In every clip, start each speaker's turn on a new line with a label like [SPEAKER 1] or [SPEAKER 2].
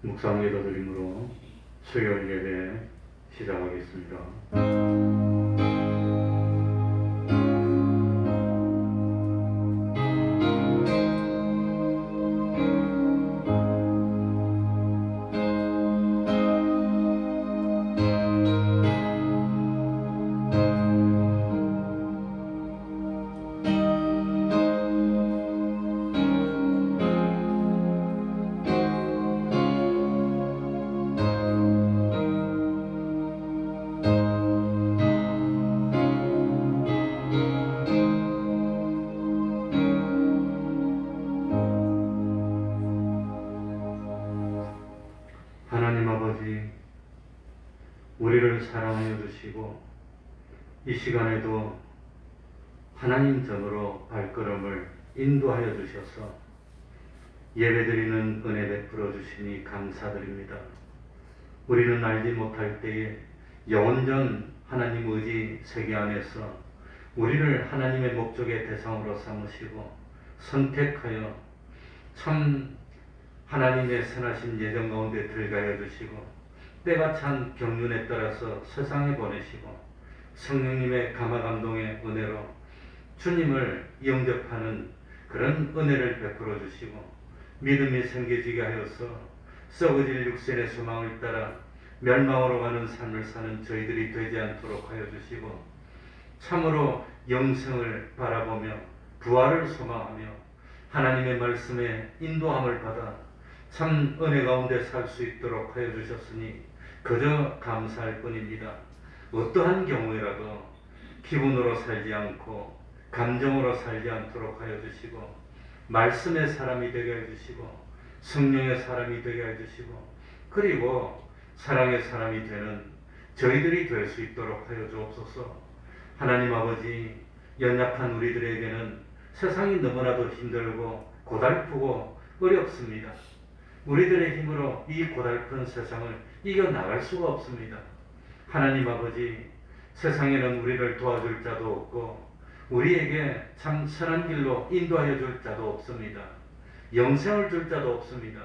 [SPEAKER 1] 묵상 예배드림으로 수요일 예배 시작하겠습니다. 하나님 아버지, 우리를 사랑하여 주시고 이 시간에도 하나님 전으로 발걸음을 인도하여 주셔서 예배드리는 은혜 베풀어 주시니 감사드립니다. 우리는 알지 못할 때에 영원전 하나님 의지 세계 안에서 우리를 하나님의 목적의 대상으로 삼으시고 선택하여 참 하나님의 선하신 예정 가운데 들어가게 해 주시고 때가 찬 경륜에 따라서 세상에 보내시고 성령님의 감화감동의 은혜로 주님을 영접하는 그런 은혜를 베풀어 주시고 믿음이 생겨지게 하여서 썩어질 육신의 소망을 따라 멸망으로 가는 삶을 사는 저희들이 되지 않도록 하여 주시고 참으로 영생을 바라보며 부활을 소망하며 하나님의 말씀에 인도함을 받아 참 은혜 가운데 살 수 있도록 하여 주셨으니 그저 감사할 뿐입니다. 어떠한 경우에라도 기분으로 살지 않고 감정으로 살지 않도록 하여 주시고 말씀의 사람이 되게 해 주시고 성령의 사람이 되게 해 주시고 그리고 사랑의 사람이 되는 저희들이 될 수 있도록 하여 주옵소서. 하나님 아버지, 연약한 우리들에게는 세상이 너무나도 힘들고 고달프고 어렵습니다. 우리들의 힘으로 이 고달픈 세상을 이겨나갈 수가 없습니다. 하나님 아버지, 세상에는 우리를 도와줄 자도 없고 우리에게 참 선한 길로 인도하여 줄 자도 없습니다. 영생을 줄 자도 없습니다.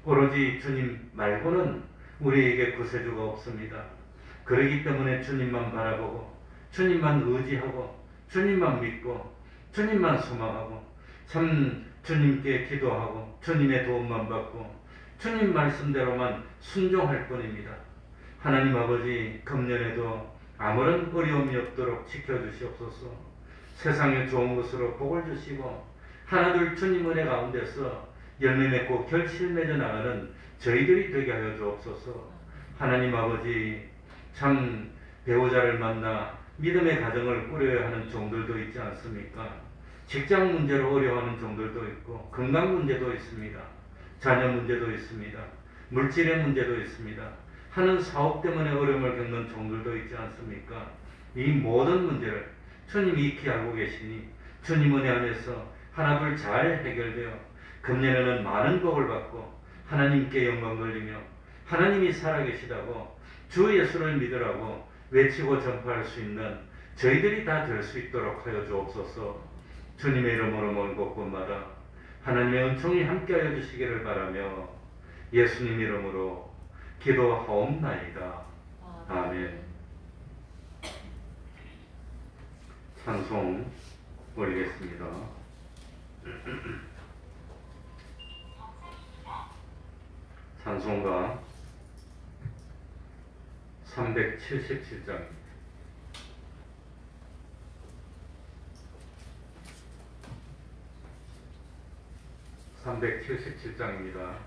[SPEAKER 1] 오로지 주님 말고는 우리에게 구세주가 없습니다. 그러기 때문에 주님만 바라보고 주님만 의지하고 주님만 믿고 주님만 소망하고 참 주님께 기도하고 주님의 도움만 받고 주님 말씀대로만 순종할 뿐입니다. 하나님 아버지, 금년에도 아무런 어려움이 없도록 지켜주시옵소서. 세상에 좋은 것으로 복을 주시고 하나둘 주님 은혜 가운데서 열매 맺고 결실 맺어 나가는 저희들이 되게 하여 주옵소서. 하나님 아버지, 참 배우자를 만나 믿음의 가정을 꾸려야 하는 종들도 있지 않습니까? 직장 문제로 어려워하는 종들도 있고 건강 문제도 있습니다. 자녀 문제도 있습니다. 물질의 문제도 있습니다. 하는 사업 때문에 어려움을 겪는 종들도 있지 않습니까? 이 모든 문제를 주님이 익히 알고 계시니 주님 은혜 안에서 하나둘 잘 해결되어 금년에는 많은 복을 받고 하나님께 영광 돌리며 하나님이 살아계시다고 주 예수를 믿으라고 외치고 전파할 수 있는 저희들이 다 될 수 있도록 하여 주옵소서. 주님의 이름으로 먼 곳곳마다 하나님의 은총이 함께하여 주시기를 바라며 예수님 이름으로 기도하옵나이다. 아멘. 찬송 올리겠습니다. 찬송가 377장입니다. 377장입니다.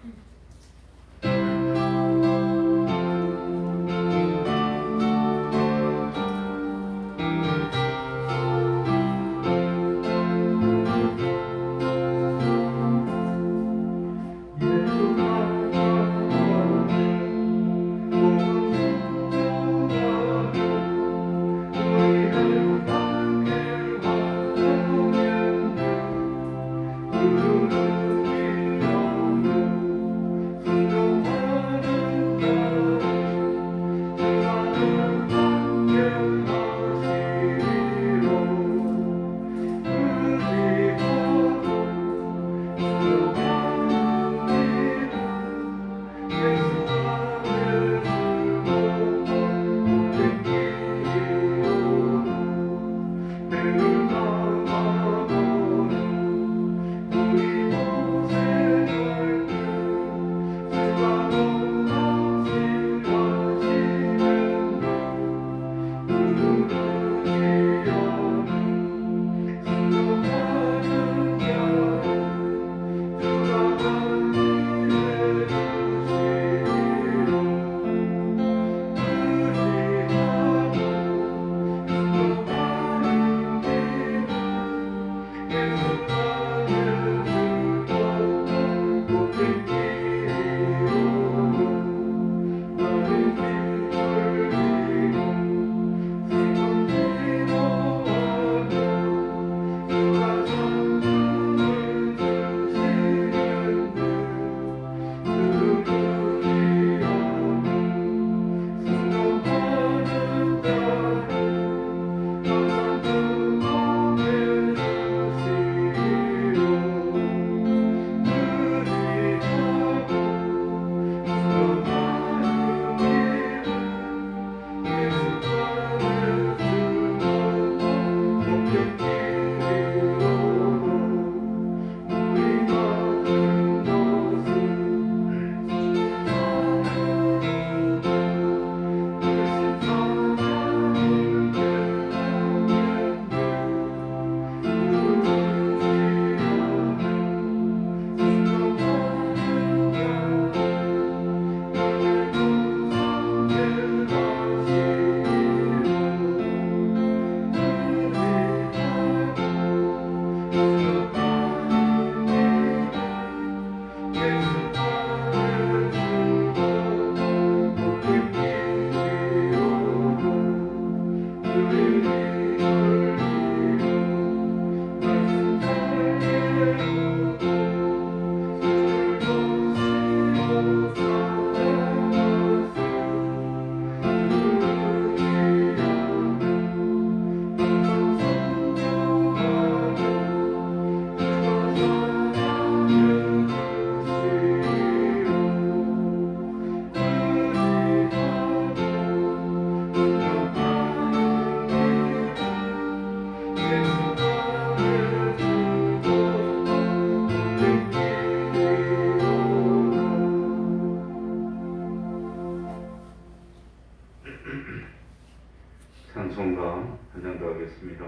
[SPEAKER 1] 찬송가 한 장 더 하겠습니다.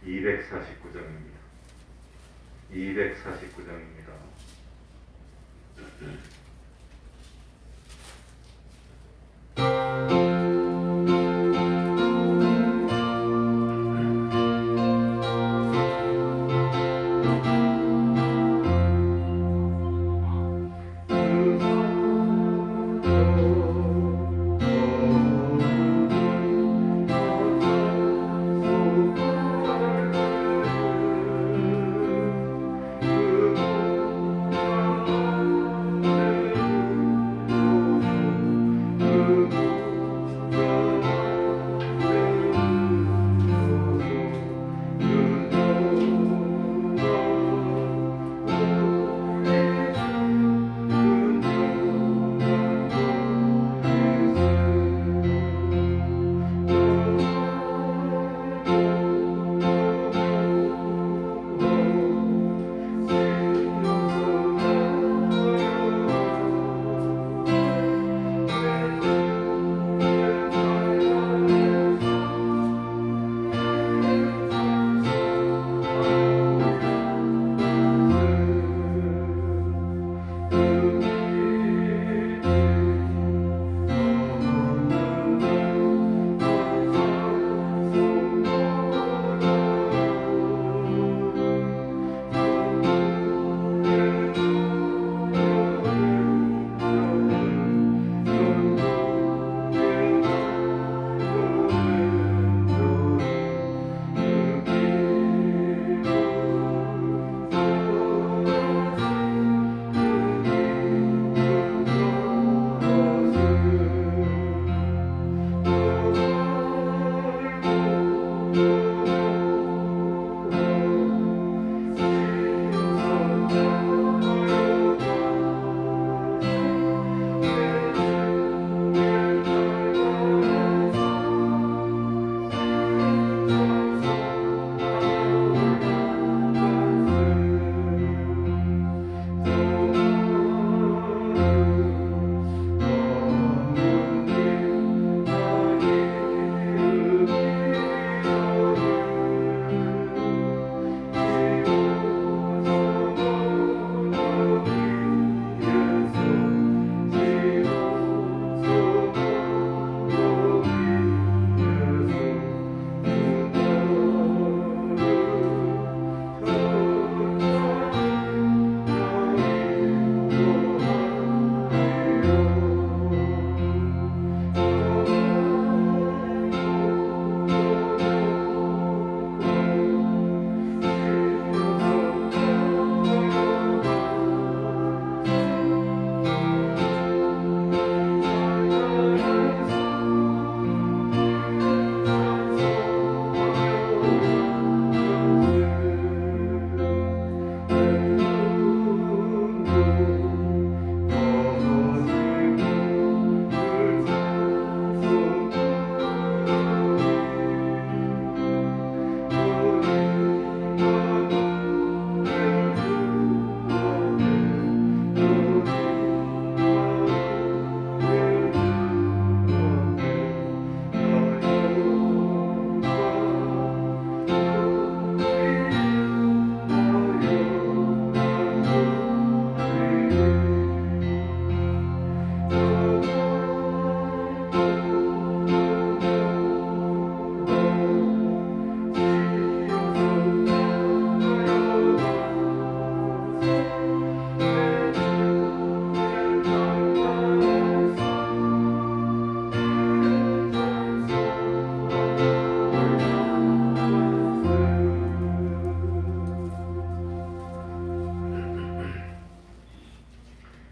[SPEAKER 1] 249장입니다. 249장입니다.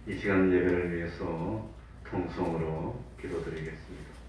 [SPEAKER 1] 이 시간 예배를 위해서 통성으로 기도드리겠습니다.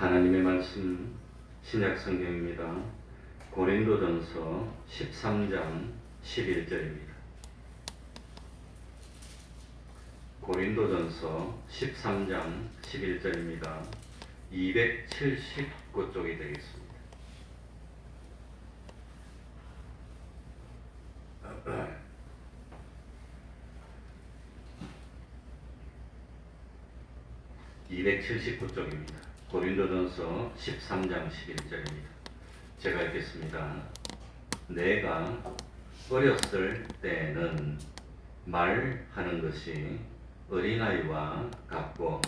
[SPEAKER 1] 하나님의 말씀 신약 성경입니다. 고린도전서 13장 11절입니다. 고린도전서 13장 11절입니다. 279쪽이 되겠습니다. (279쪽입니다) 고린도전서 13장 11절입니다. 제가 읽겠습니다. 내가 어렸을 때는 말하는 것이 어린아이와 같고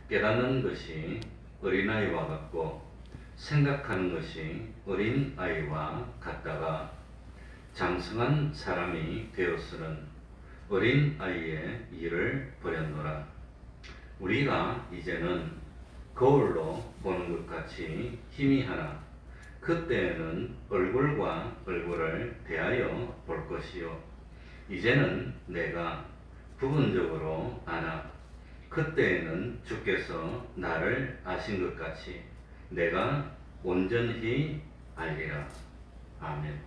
[SPEAKER 1] 깨닫는 것이 어린아이와 같고 생각하는 것이 어린아이와 같다가 장성한 사람이 되었으는 어린아이의 일을 버렸노라. 우리가 이제는 거울로 보는 것 같이 희미하나 그때에는 얼굴과 얼굴을 대하여 볼 것이요. 이제는 내가 부분적으로 아나 그때에는 주께서 나를 아신 것 같이 내가 온전히 알리라. 아멘.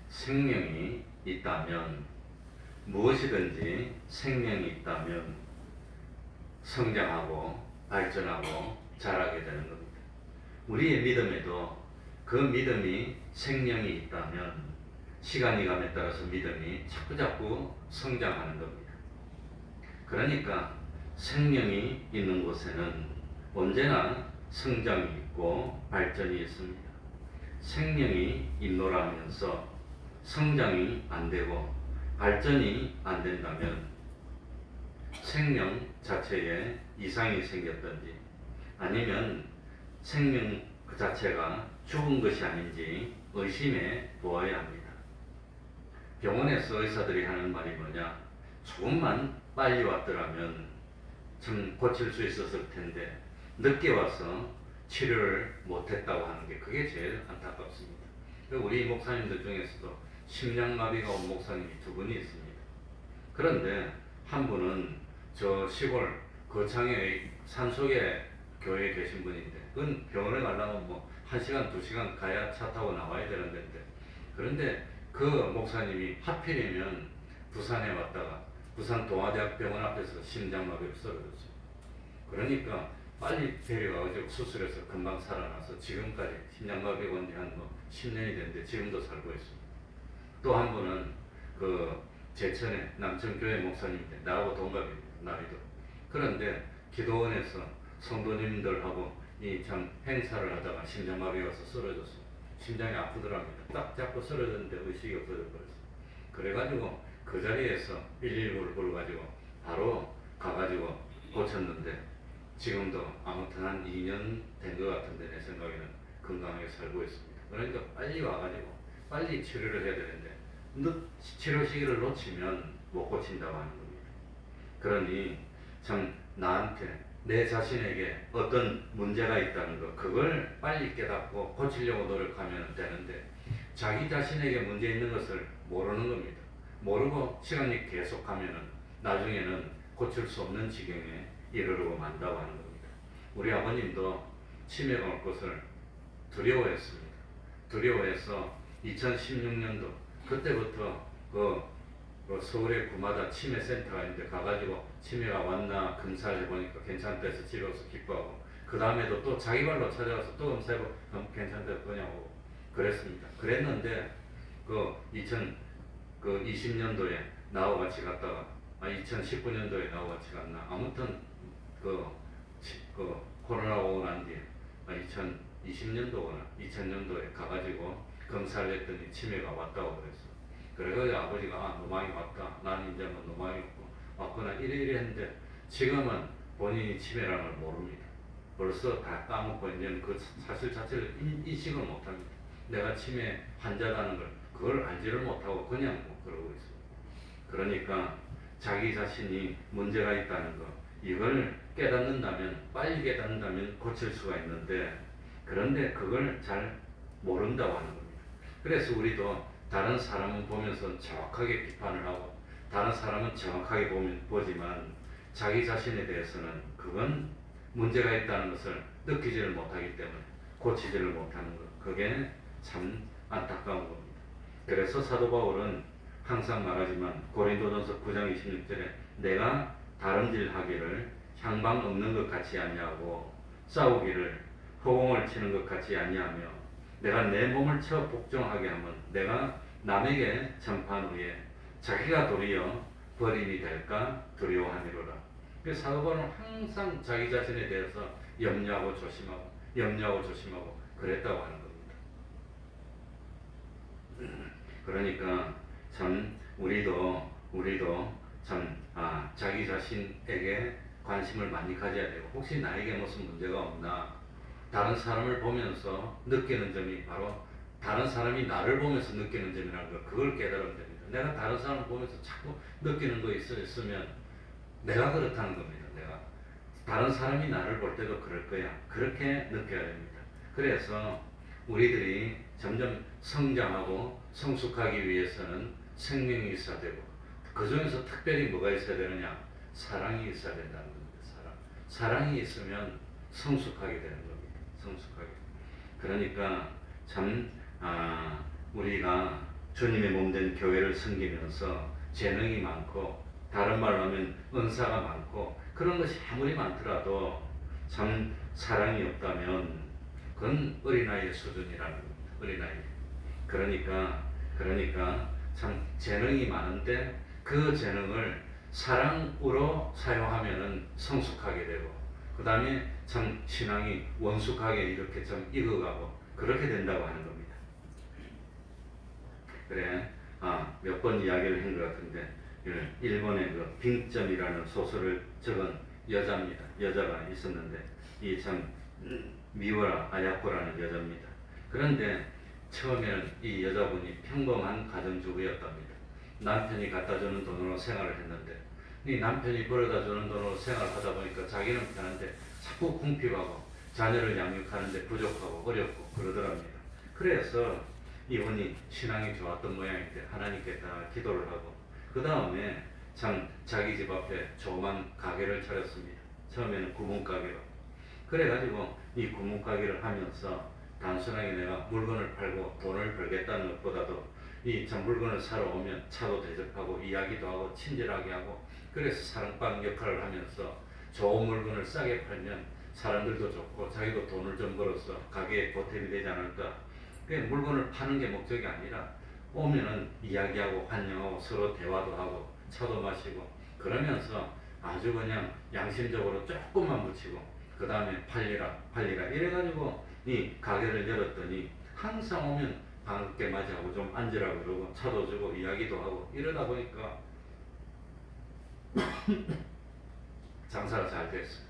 [SPEAKER 1] 생명이 있다면, 무엇이든지 생명이 있다면 성장하고 발전하고 자라게 되는 겁니다. 우리의 믿음에도 그 믿음이 생명이 있다면 시간이 감에 따라서 믿음이 자꾸자꾸 성장하는 겁니다. 그러니까 생명이 있는 곳에는 언제나 성장이 있고 발전이 있습니다. 생명이 있노라 하면서 성장이 안 되고 발전이 안 된다면 생명 자체에 이상이 생겼든지 아니면 생명 그 자체가 죽은 것이 아닌지 의심해 보아야 합니다. 병원에서 의사들이 하는 말이 뭐냐? 조금만 빨리 왔더라면 참 고칠 수 있었을 텐데 늦게 와서 치료를 못했다고 하는 게 그게 제일 안타깝습니다. 우리 목사님들 중에서도 심장마비가 온 목사님이 2분이 있습니다. 그런데 한 분은 저 시골 거창의 산속에 교회에 계신 분인데 그건 병원에 가려면 뭐 1시간 2시간 가야 차 타고 나와야 되는 데인데 그런데 그 목사님이 하필이면 부산에 왔다가 부산 동아대학 병원 앞에서 심장마비로 쓰러졌어요. 그러니까 빨리 데려가가지고 수술해서 금방 살아나서 지금까지 심장마비가 온 지 한 10년이 됐는데 지금도 살고 있습니다. 또 한 분은 그 제천의 남천교회 목사님인데 나하고 동갑입니다. 나이도. 그런데 기도원에서 성도님들하고 이 참 행사를 하다가 심장마비가 와서 쓰러졌어요. 심장이 아프더랍니다. 딱 잡고 쓰러졌는데 의식이 없어져 버렸어요. 그래가지고 그 자리에서 119를 불러가지고 바로 가가지고 고쳤는데 지금도 아무튼 한 2년 된 것 같은데 내 생각에는 건강하게 살고 있습니다. 그러니까 빨리 와가지고 빨리 치료를 해야 되는데 치료 시기를 놓치면 못 고친다고 하는 겁니다. 그러니 참 나한테 내 자신에게 어떤 문제가 있다는 것 그걸 빨리 깨닫고 고치려고 노력하면 되는데 자기 자신에게 문제 있는 것을 모르는 겁니다. 모르고 시간이 계속하면은 나중에는 고칠 수 없는 지경에 이르르고 만다고 하는 겁니다. 우리 아버님도 치매가 올 것을 두려워했습니다. 두려워해서 2016년도 그때부터 그 서울의 구마다 치매센터가 있는데 가가지고 치매가 왔나 검사를 해보니까 괜찮다 해서 집에 와서 기뻐하고 그 다음에도 또 자기 발로 찾아가서 또 검사해보고 괜찮다 거냐고 그랬습니다. 그랬는데 그 2020년도에 나하고 같이 갔다가 2019년도에 나하고 같이 갔나 아무튼 그 코로나가 오고 난 뒤에 2020년도거나 2000년도에 가가지고 검사를 했더니 치매가 왔다고 그랬어. 그래가지고 아버지가 노망이 왔다. 나는 이제 뭐 노망이 없고 왔구나 이래 했는데 지금은 본인이 치매라는 걸 모릅니다. 벌써 다 까먹고 이제는 그 사실 자체를 인식을 못합니다. 내가 치매 환자라는 걸 그걸 알지를 못하고 그냥 뭐 그러고 있습니다. 그러니까 자기 자신이 문제가 있다는 거 이걸 깨닫는다면 빨리 깨닫는다면 고칠 수가 있는데 그런데 그걸 잘 모른다고 하는 겁니다. 그래서 우리도 다른 사람을 보면서 정확하게 비판을 하고 다른 사람은 정확하게 보지만 자기 자신에 대해서는 그건 문제가 있다는 것을 느끼지를 못하기 때문에 고치지를 못하는 것, 그게 참 안타까운 겁니다. 그래서 사도 바울은 항상 말하지만 고린도전서 9장 26절에 내가 다름질하기를 향방 없는 것 같이 아니하고 싸우기를 허공을 치는 것 같이 아니하며 내가 내 몸을 쳐 복종하게 하면 내가 남에게 전파한 후에 자기가 도리어 버림이 될까 두려워하니로라. 그래서 사도 바울은 항상 자기 자신에 대해서 염려하고 조심하고 그랬다고 하는 겁니다. 그러니까 참 우리도 참 자기 자신에게 관심을 많이 가져야 되고, 혹시 나에게 무슨 문제가 없나, 다른 사람을 보면서 느끼는 점이 바로 다른 사람이 나를 보면서 느끼는 점이라는 걸, 그걸 깨달으면 됩니다. 내가 다른 사람을 보면서 자꾸 느끼는 거 있으면 내가 그렇다는 겁니다. 내가 다른 사람이 나를 볼 때도 그럴 거야, 그렇게 느껴야 됩니다. 그래서 우리들이 점점 성장하고 성숙하기 위해서는 생명이 있어야 되고, 그 중에서 특별히 뭐가 있어야 되느냐? 사랑이 있어야 된다는 겁니다. 사랑이 있으면 성숙하게 되는 겁니다. 성숙하게. 그러니까 참 우리가 주님의 몸된 교회를 섬기면서 재능이 많고, 다른 말로 하면 은사가 많고, 그런 것이 아무리 많더라도 참 사랑이 없다면 그건 어린아이의 수준이라는 겁니다. 어린아이. 그러니까 참 재능이 많은데 그 재능을 사랑으로 사용하면은 성숙하게 되고, 그 다음에 참 신앙이 원숙하게 이렇게 좀 익어가고 그렇게 된다고 하는 겁니다. 그래, 몇 번 이야기를 한 것 같은데, 일본의 그 빙점이라는 소설을 적은 여자가 있었는데, 이 참 미우라 아야코라는 여자입니다. 그런데 처음에는 이 여자분이 평범한 가정주부였답니다. 남편이 갖다주는 돈으로 생활을 했는데, 이 남편이 벌어다주는 돈으로 생활하다 보니까 자기는 편한데 자꾸 궁핍하고 자녀를 양육하는데 부족하고 어렵고 그러더랍니다. 그래서 이분이 신앙이 좋았던 모양인데 하나님께 다 기도를 하고, 그 다음에 참 자기 집 앞에 조그만 가게를 차렸습니다. 처음에는 구멍가게로. 그래가지고 이 구멍가게를 하면서 단순하게 내가 물건을 팔고 돈을 벌겠다는 것보다도 이 참 물건을 사러 오면 차도 대접하고 이야기도 하고 친절하게 하고, 그래서 사랑방 역할을 하면서 좋은 물건을 싸게 팔면 사람들도 좋고 자기도 돈을 좀 벌어서 가게에 보탬이 되지 않을까. 물건을 파는 게 목적이 아니라 오면은 이야기하고 환영하고 서로 대화도 하고 차도 마시고 그러면서 아주 그냥 양심적으로 조금만 묻히고 그 다음에 팔리라 이래가지고 이 가게를 열었더니 항상 오면 반갑게 맞이하고 좀 앉으라고 그러고 차도 주고 이야기도 하고 이러다 보니까 장사가 잘 됐어요.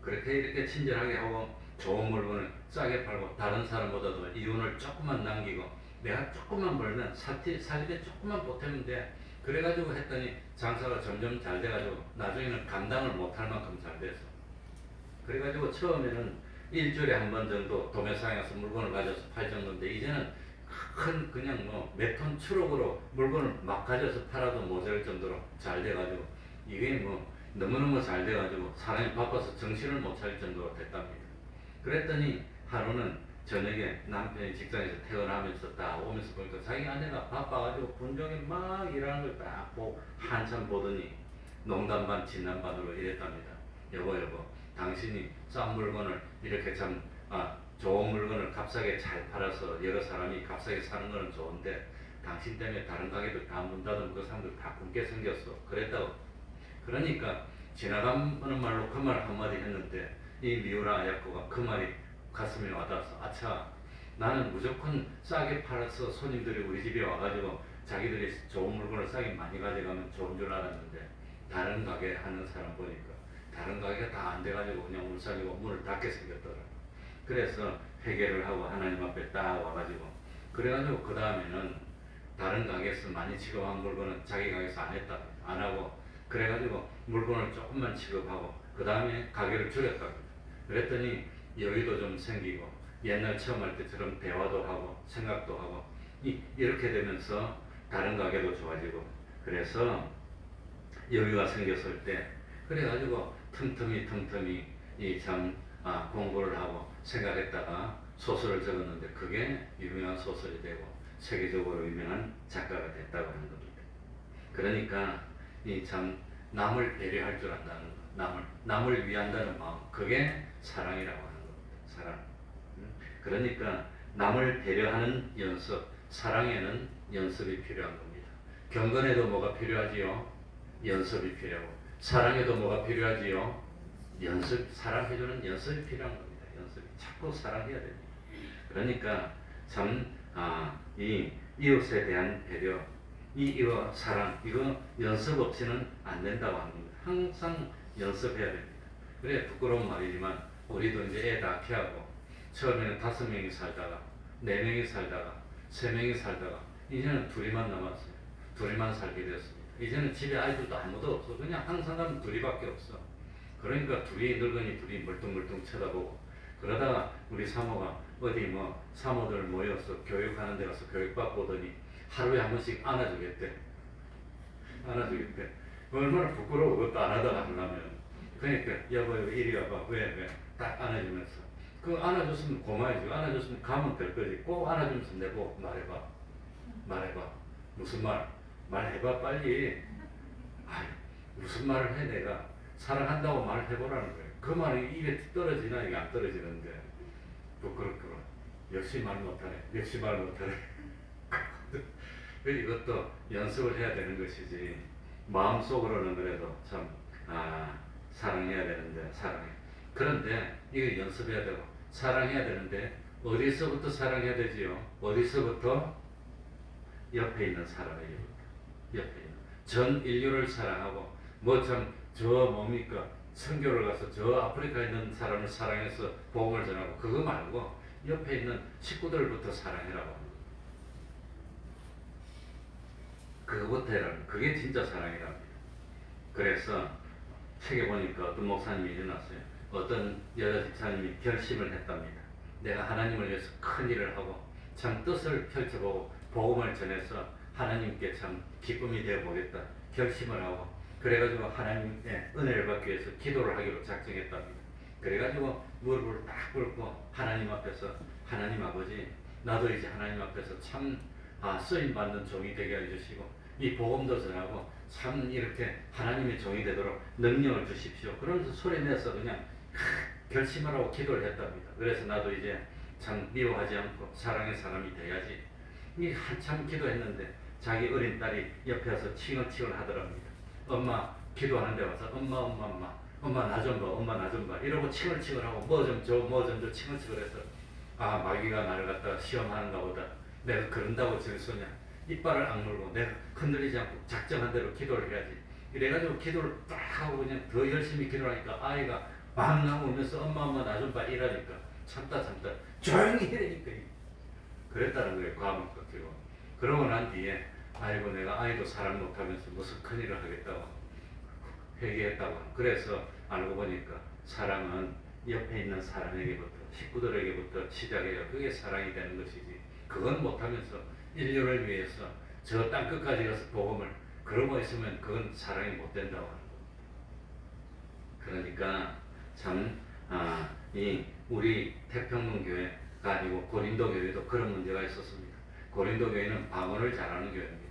[SPEAKER 1] 그렇게 이렇게 친절하게 하고 좋은 물건을 싸게 팔고 다른 사람보다도 이윤을 조금만 남기고 내가 조금만 벌면 사실에 조금만 보태면 돼. 그래가지고 했더니 장사가 점점 잘 돼가지고 나중에는 감당을 못할 만큼 잘 돼서, 그래가지고 처음에는 일주일에 한 번 정도 도매상에 가서 물건을 가져서 팔 정도인데, 이제는 큰 그냥 뭐 몇 톤 트럭으로 물건을 막 가져서 팔아도 모자랄 정도로 잘 돼가지고, 이게 뭐 너무너무 잘 돼가지고 사람이 바빠서 정신을 못 차릴 정도로 됐답니다. 그랬더니 하루는 저녁에 남편이 직장에서 퇴근하면서 딱 오면서 보니까 자기 아내가 바빠가지고 분종에 막 일하는 걸 딱 보고 한참 보더니 농담 반 진담 반으로 이랬답니다. 여보 당신이 싼 물건을 이렇게 참 좋은 물건을 값싸게 잘 팔아서 여러 사람이 값싸게 사는 거는 좋은데 당신 때문에 다른 가게들 다 문 닫으면 그 사람들 다 굶게 생겼어. 그랬다고. 그러니까 지나가는 말로 그 말 한마디 했는데 이 미우라 아야코가 그 말이 가슴에 와닿아서, 아차, 나는 무조건 싸게 팔아서 손님들이 우리 집에 와가지고 자기들이 좋은 물건을 싸게 많이 가져가면 좋은 줄 알았는데, 다른 가게 하는 사람 보니까 다른 가게가 다 안 돼가지고 그냥 울상이고 문을 닫게 생겼더라. 그래서 회개를 하고 하나님 앞에 딱 와가지고, 그래가지고 그 다음에는 다른 가게에서 많이 취급한 물건은 자기 가게에서 안 했다. 안 하고, 그래가지고 물건을 조금만 취급하고 그 다음에 가게를 줄였답니다. 그랬더니 여유도 좀 생기고 옛날 처음 할 때처럼 대화도 하고 생각도 하고 이렇게 되면서 다른 가게도 좋아지고, 그래서 여유가 생겼을 때 그래가지고 틈틈이 이참 공부를 하고 생각했다가 소설을 적었는데 그게 유명한 소설이 되고 세계적으로 유명한 작가가 됐다고 하는 겁니다. 그러니까 이 참 남을 배려할 줄 안다는 것, 남을 위한다는 마음, 그게 사랑이라고 하는 겁니다. 사랑. 그러니까 남을 배려하는 연습, 사랑에는 연습이 필요한 겁니다. 경건에도 뭐가 필요하지요? 연습이 필요하고, 사랑에도 뭐가 필요하지요? 연습, 사랑해주는 연습이 필요한 겁니다. 연습이. 자꾸 사랑해야 됩니다. 그러니까 참, 이 이웃에 대한 배려, 이와 사랑, 이거 연습 없이는 안 된다고 하는 겁니다. 항상 연습해야 됩니다. 그래, 부끄러운 말이지만, 우리도 이제 애 낳기하고, 처음에는 5명이 살다가, 4명이 살다가, 3명이 살다가, 이제는 둘이만 남았어요. 둘이만 살게 되었습니다. 이제는 집에 아이들도 아무도 없어. 그냥 항상 가면 둘이밖에 없어. 그러니까 둘이 늙은이 둘이 멀뚱멀뚱 쳐다보고, 그러다가 우리 사모가 어디 뭐 사모들 모여서 교육하는 데 가서 교육받고 오더니 하루에 한 번씩 안아주겠대. 안아주겠대. 얼마나 부끄러워. 그것도 안 하다가 하려면. 그러니까 여보 이리 와봐. 왜? 딱 안아주면서. 그 안아줬으면 고마워야지. 안아줬으면 가면 될 거지. 꼭 안아주면서 내고 말해봐. 무슨 말? 말해봐 빨리. 아이, 무슨 말을 해 내가. 사랑한다고 말해보라는 거예요. 그 말이 입에 떨어지나 이게 안 떨어지는데 부끄럽구나. 역시 말 못하네. 이것도 연습을 해야 되는 것이지. 마음속으로는 그래도 참 사랑해야 되는데 사랑해. 그런데 이거 연습해야 되고 사랑해야 되는데 어디서부터 사랑해야 되지요? 어디서부터? 옆에 있는 사람에게부터. 옆에 있는 전 인류를 사랑하고 저 뭡니까? 선교를 가서 저 아프리카에 있는 사람을 사랑해서 복음을 전하고 그거 말고 옆에 있는 식구들부터 사랑해라고 합니다. 그거부터 해라는 그게 진짜 사랑이랍니다. 그래서 책에 보니까 어떤 목사님이 일어났어요. 어떤 여자 집사님이 결심을 했답니다. 내가 하나님을 위해서 큰 일을 하고 참 뜻을 펼쳐보고 복음을 전해서 하나님께 참 기쁨이 되어 보겠다 결심을 하고 그래가지고 하나님의 은혜를 받기 위해서 기도를 하기로 작정했답니다. 그래가지고 무릎을 딱 꿇고 하나님 앞에서 하나님 아버지 나도 이제 하나님 앞에서 참 쓰임받는 종이 되게 해주시고 이 복음도 전하고 참 이렇게 하나님의 종이 되도록 능력을 주십시오. 그러면서 소리내서 그냥 결심을 하고 기도를 했답니다. 그래서 나도 이제 참 미워하지 않고 사랑의 사람이 돼야지. 이 한참 기도했는데 자기 어린 딸이 옆에 와서 칭얼칭얼 하더랍니다. 엄마 기도하는데 와서 엄마 나 좀 봐 이러고 칭얼칭얼하고 뭐 좀 줘 칭얼칭얼해서 마귀가 나를 갖다가 시험하는가 보다. 내가 그런다고 질소냐. 이빨을 악물고 내가 흔들리지 않고 작정한 대로 기도를 해야지. 이래가지고 기도를 딱 하고 그냥 더 열심히 기도를 하니까 아이가 막 나고 오면서 엄마 나 좀 봐 이러니까 참다 조용히 해라니까 그랬다는 거예요. 과목 같기로. 그러고 난 뒤에 아이고 내가 아이도 사랑 못하면서 무슨 큰일을 하겠다고 회개했다고. 그래서 알고 보니까 사랑은 옆에 있는 사람에게부터 식구들에게부터 시작해요. 그게 사랑이 되는 것이지. 그건 못하면서 인류를 위해서 저 땅끝까지 가서 복음을 그러고 있으면 그건 사랑이 못 된다고 하는 겁니다. 그러니까 참 이 우리 태평문 교회가 아니고 고린도 교회도 그런 문제가 있었습니다. 고린도 교회는 방언을 잘하는 교회입니다.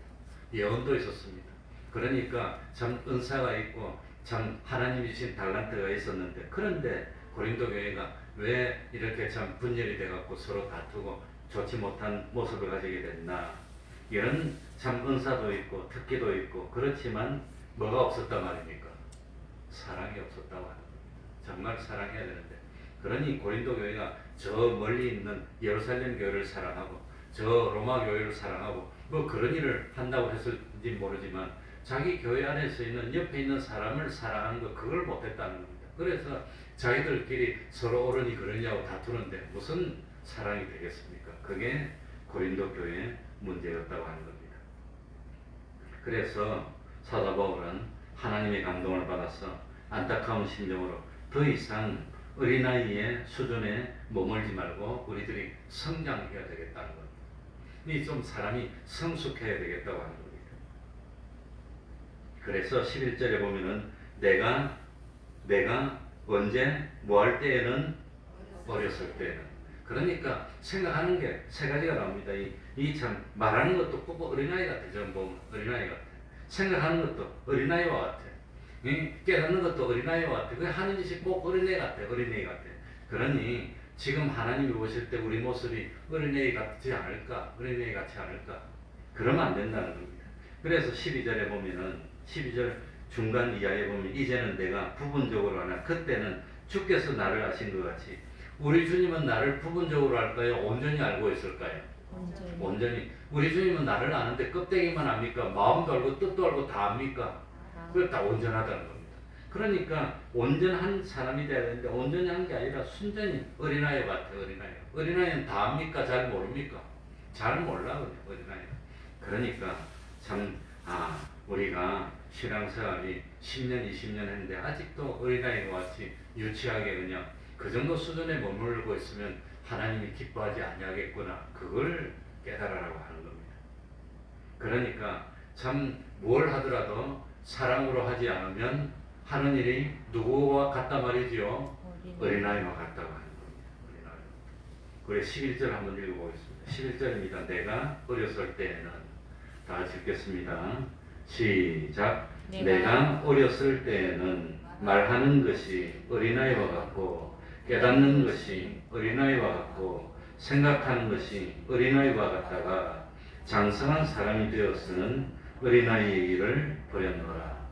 [SPEAKER 1] 예언도 있었습니다. 그러니까 참 은사가 있고 참 하나님이 주신 달란트가 있었는데 그런데 고린도 교회가 왜 이렇게 참 분열이 돼갖고 서로 다투고 좋지 못한 모습을 가지게 됐나. 이런 참 은사도 있고 특기도 있고 그렇지만 뭐가 없었단 말입니까? 사랑이 없었다고 하는 겁니다. 정말 사랑해야 되는데 그러니 고린도 교회가 저 멀리 있는 예루살렘 교회를 사랑하고 저 로마 교회를 사랑하고 뭐 그런 일을 한다고 했을지 모르지만 자기 교회 안에서 있는 옆에 있는 사람을 사랑하는 거 그걸 못했다는 겁니다. 그래서 자기들끼리 서로 옳으니 그러냐고 다투는데 무슨 사랑이 되겠습니까? 그게 고린도 교회의 문제였다고 하는 겁니다. 그래서 사도 바울은 하나님의 감동을 받아서 안타까운 심정으로 더 이상 어린아이의 수준에 머물지 말고 우리들이 성장해야 되겠다는 겁니다. 이 좀 사람이 성숙해야 되겠다고 하는 겁니다. 그래서 11절에 보면은 내가 언제 뭐 할 때에는 어렸을 때에는, 그러니까 생각하는 게 세 가지가 나옵니다. 이 참 말하는 것도 꼭 어린아이 같아. 저는 보면 어린아이 같아. 생각하는 것도 어린아이와 같아. 깨닫는 것도 어린아이와 같아. 그 하는 짓이 꼭 어린애 같아. 어린애 같아. 그러니 지금 하나님이 보실 때 우리 모습이 어린애 같지 않을까? 어린애 같지 않을까? 그러면 안 된다는 겁니다. 그래서 12절에 보면은 12절 중간 이하에 보면 이제는 내가 부분적으로 하나 그때는 주께서 나를 아신 것 같이, 우리 주님은 나를 부분적으로 알까요? 온전히 알고 있을까요? 온전히. 우리 주님은 나를 아는데 껍데기만 압니까? 마음도 알고 뜻도 알고 다 압니까? 그걸 다 온전하다는 겁니다. 그러니까 온전한 사람이 돼야 되는데 온전히 한 게 아니라 순전히 어린아이 같아요. 어린아이. 어린아이는 다 압니까? 잘 모릅니까? 잘 몰라 어린아이. 그러니까 참 우리가 신앙생활이 10년 20년 했는데 아직도 어린아이와 같이 유치하게 그냥 그 정도 수준에 머물고 있으면 하나님이 기뻐하지 아니하겠구나. 그걸 깨달으라고 하는 겁니다. 그러니까 참 뭘 하더라도 사랑으로 하지 않으면 하는 일이 누구와 같단 말이지요? 어린아이와 같다고 하는 겁니다. 어린아이. 그래 11절 한번 읽어보겠습니다. 11절입니다. 내가 어렸을 때에는, 다 같이 읽겠습니다. 시작. 내가 어렸을 때에는 말하는 것이 어린아이와 같고 깨닫는 것이 어린아이와 같고 생각하는 것이 어린아이와 같다가 장성한 사람이 되었으는 어린아이의 일을 버렸노라.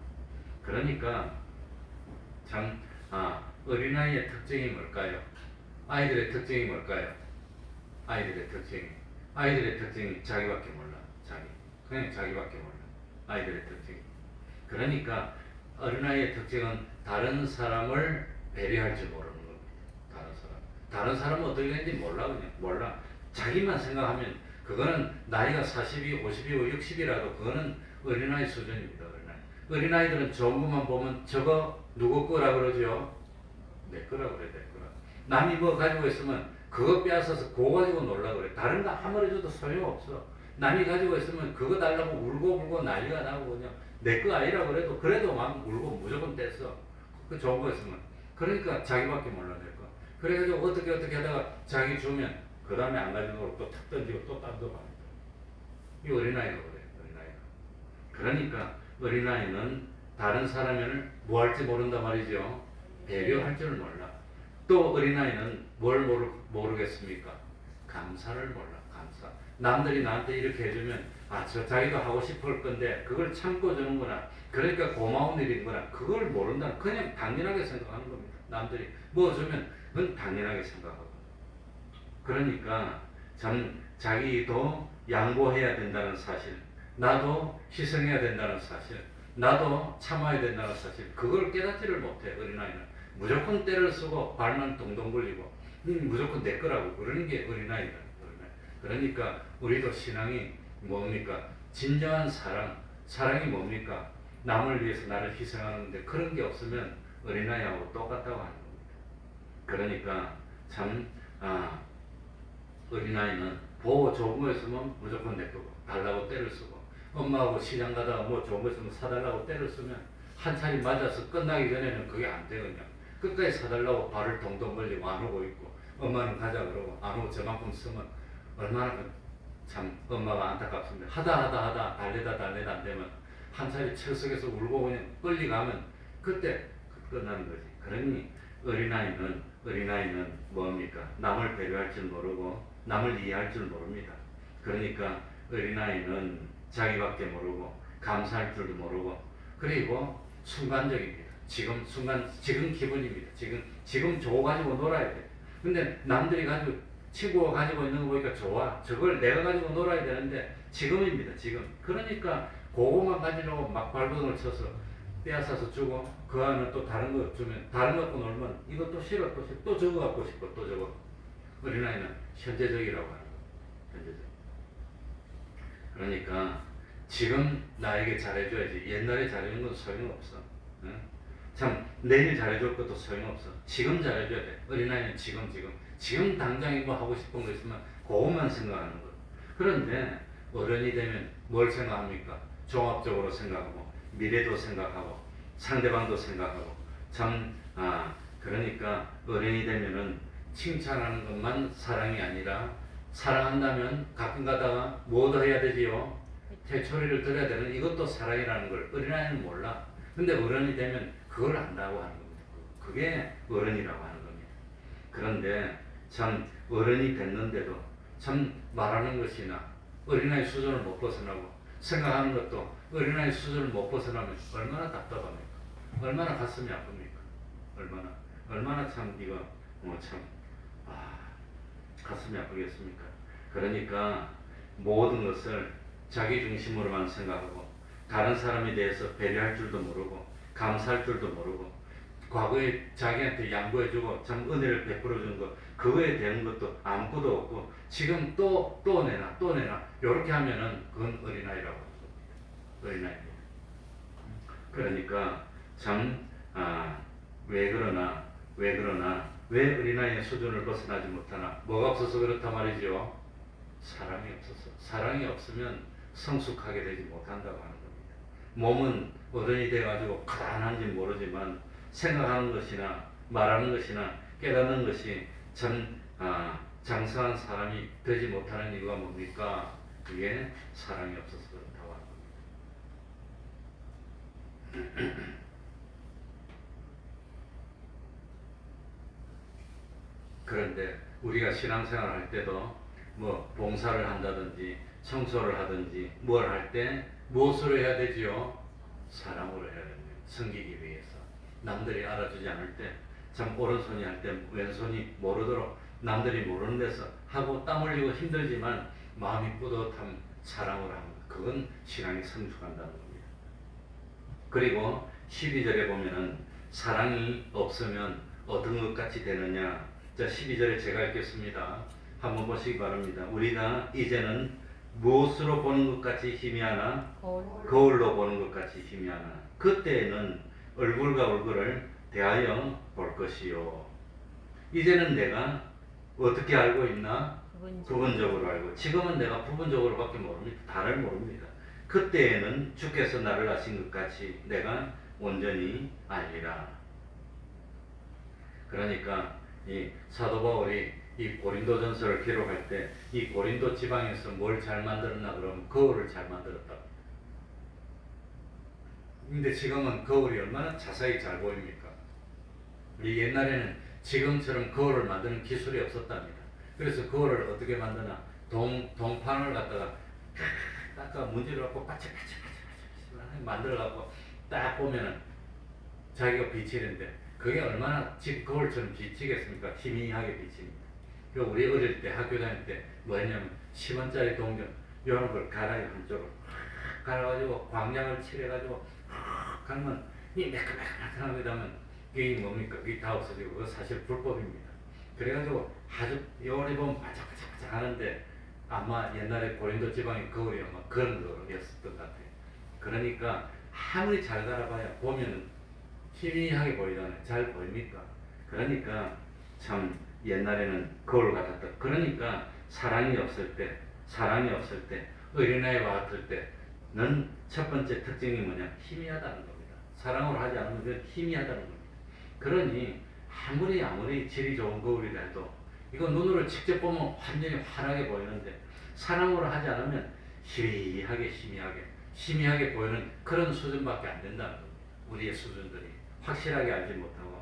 [SPEAKER 1] 그러니까 참 어린아이의 특징이 뭘까요? 아이들의 특징이 뭘까요? 아이들의 특징이 자기밖에 몰라. 그냥 자기밖에 몰라. 아이들의 특징이. 그러니까 어린아이의 특징은 다른 사람을 배려할 줄 모르는 겁니다. 다른 사람은 어떻게 되는지 몰라. 그냥 몰라. 자기만 생각하면 그거는 나이가 40이 50이고 60이라도 그거는 어린아이 수준입니다. 어린아이들은 좋은 것만 보면 저거 누구 거라 그러죠? 내 거라고 그래. 내 거라. 남이 뭐 가지고 있으면 그거 빼앗아서 그거 가지고 놀라 그래. 다른 거 아무리 줘도 소용없어. 남이 가지고 있으면 그거 달라고 울고 난리가 나고 그냥 내 거 아니라 그래도 막 울고 무조건 뗐어. 그 좋은 거 있으면. 그러니까 자기밖에 몰라 내 거. 그래가지고 어떻게 하다가 자기 주면 그 다음에 안 가지고 또 탁 던지고 또 딴 거 말이야. 이 어린아이가 그래. 어린아이가. 그러니까 어린아이는 다른 사람을 뭐 할지 모른단 말이죠. 배려할 줄 몰라. 또 어린아이는 뭘 모르겠습니까? 감사를 몰라. 감사. 남들이 나한테 이렇게 해주면 저 자기도 하고 싶을 건데 그걸 참고 주는구나. 그러니까 고마운 일인구나. 그걸 모른다. 그냥 당연하게 생각하는 겁니다. 남들이 뭐 주면 그건 당연하게 생각하고. 그러니까 참 자기도 양보해야 된다는 사실, 나도 희생해야 된다는 사실, 나도 참아야 된다는 사실, 그걸 깨닫지를 못해. 어린아이는 무조건 때를 쓰고 발만 동동 굴리고 무조건 내 거라고 그러는 게 어린아이다. 그러니까 우리도 신앙이 뭡니까? 진정한 사랑이 뭡니까? 남을 위해서 나를 희생하는데 그런 게 없으면 어린아이하고 똑같다고 하는 겁니다. 그러니까 참 어린아이는 보고 좋은 거 있으면 무조건 내 거고 달라고 때를 쓰고, 엄마하고 시장 가다가 뭐 좋은 거 있으면 사달라고 때를 쓰면 한 차례 맞아서 끝나기 전에는 그게 안 돼. 그냥 끝까지 사달라고 발을 동동 벌리고 안 오고 있고, 엄마는 가자 그러고 안 오고 저만큼 쓰면 얼마나 참 엄마가 안타깝습니다. 하다 달래다 안 되면 한 차례 철석에서 울고 그냥 빨리 가면 그때 끝나는 거지. 그러니 어린아이는 뭡니까? 남을 배려할 줄 모르고 남을 이해할 줄 모릅니다. 그러니까 어린아이는 자기밖에 모르고 감사할 줄도 모르고, 그리고 순간적입니다. 지금 기분입니다. 지금 저거 가지고 놀아야 돼. 근데 남들이 친구가 가지고 있는 거 보니까 좋아. 저걸 내가 가지고 놀아야 되는데 지금입니다. 지금. 그러니까 그거만 가지려고 막 발버둥을 쳐서 빼앗아서 주고 그 안에 또 다른 거 주면 다른 거 갖고 놀면 이것도 싫어 또 저거 갖고 싶어 또 저거. 어린아이는 현재적이라고 하는 거예요. 현재적. 그러니까 지금 나에게 잘해줘야지. 옛날에 잘해준 것도 소용없어. 응? 참 내일 잘해줄 것도 소용없어. 지금 잘해줘야 돼. 어린아이는 지금 당장 이거 하고 싶은 거 있으면 그것만 생각하는 거예요.
[SPEAKER 2] 그런데 어른이 되면 뭘 생각합니까? 종합적으로 생각하고 미래도 생각하고 상대방도 생각하고 그러니까 어른이 되면은 칭찬하는 것만 사랑이 아니라 사랑한다면 가끔 가다가 뭐도 해야 되지요? 태초리를 들어야 되는 이것도 사랑이라는 걸 어린아이는 몰라. 근데 어른이 되면 그걸 안다고 하는 겁니다. 그게 어른이라고 하는 겁니다. 그런데 참 어른이 됐는데도 참 말하는 것이나 어린아이 수준을 못 벗어나고 생각하는 것도 어린아이 수준을 못 벗어나면 얼마나 답답합니까? 얼마나 가슴이 아픕니까? 얼마나 참 이거 가슴이 아프겠습니까? 그러니까 모든 것을 자기 중심으로만 생각하고 다른 사람에 대해서 배려할 줄도 모르고 감사할 줄도 모르고 과거에 자기한테 양보해주고 참 은혜를 베풀어준 것 그거에 대한 것도 아무것도 없고 지금 또 내놔 이렇게 하면은 그건 어린아이라고 하는 겁니다. 어린아이입니다. 그러니까 왜 어린아이의 수준을 벗어나지 못하나? 뭐가 없어서 그렇다 말이죠. 사랑이 없어서. 사랑이 없으면 성숙하게 되지 못한다고 하는 겁니다. 몸은 어른이 돼가지고 가난한지 모르지만 생각하는 것이나 말하는 것이나 깨닫는 것이 장성한 사람이 되지 못하는 이유가 뭡니까? 그게 사랑이 없어서 그렇다고 하는 겁니다. 그런데 우리가 신앙생활 할 때도 뭐 봉사를 한다든지 청소를 하든지 뭘 할 때 무엇으로 해야 되지요? 사랑으로 해야 됩니다. 섬기기 위해서. 남들이 알아주지 않을 때 참 오른손이 할 때 왼손이 모르도록 남들이 모르는 데서 하고 땀 흘리고 힘들지만 마음이 뿌듯함 사랑으로 하는 것. 그건 신앙이 성숙한다는 겁니다. 그리고 12절에 보면은 사랑이 없으면 얻은 것 같이 되느냐. 자, 12절에 제가 읽겠습니다. 한번 보시기 바랍니다. 우리가 이제는 무엇으로 보는 것 같이 희미하나? 거울로 보는 것 같이 희미하나? 그때에는 얼굴과 얼굴을 대하여 볼 것이요. 이제는 내가 어떻게 알고 있나? 부분적으로 알고. 지금은 내가 부분적으로밖에 모릅니다. 다를 모릅니다. 그때에는 주께서 나를 아신 것 같이 내가 온전히 알리라. 그러니까 이 사도 바울이 이 고린도전서를 기록할 때 이 고린도 지방에서 뭘 잘 만들었나 그러면 거울을 잘 만들었다. 근데 지금은 거울이 얼마나 자세히 잘 보입니까? 우리 옛날에는 지금처럼 거울을 만드는 기술이 없었답니다. 그래서 거울을 어떻게 만드나? 동판을 갖다가 닦아 문지르 갖고 빠치빠치 만들어 갖고 딱 보면은 자기가 비치는데 그게 얼마나 집 거울처럼 비치겠습니까? 희미하게 비칩니다. 우리 어릴 때 학교 다닐 때 뭐 했냐면 10원짜리 동전 이런 걸 갈아요. 한쪽으로 갈아가지고 광량을 칠해가지고 갈면 이 매끈매끈한 게 되면 이게 뭡니까? 이게 다 없어지고 그거 사실 불법입니다. 그래가지고 아주 요리 보면 바짝바짝 하는데 아마 옛날에 고린도 지방의 거울이 아마 그런 거였었던 것 같아요. 그러니까 아무리 잘 갈아봐야 보면은 희미하게 보이잖아요. 잘 보입니까? 그러니까 참 옛날에는 거울 같았다. 그러니까 사랑이 없을 때 어린아이와 같을 때는 첫 번째 특징이 뭐냐? 희미하다는 겁니다. 사랑으로 하지 않으면 그건 희미하다는 겁니다. 그러니 아무리 질이 좋은 거울이라 해도 이거 눈으로 직접 보면 완전히 환하게 보이는데 사랑으로 하지 않으면 희미하게 보이는 그런 수준밖에 안 된다는 겁니다. 우리의 수준들이 확실하게 알지 못하고.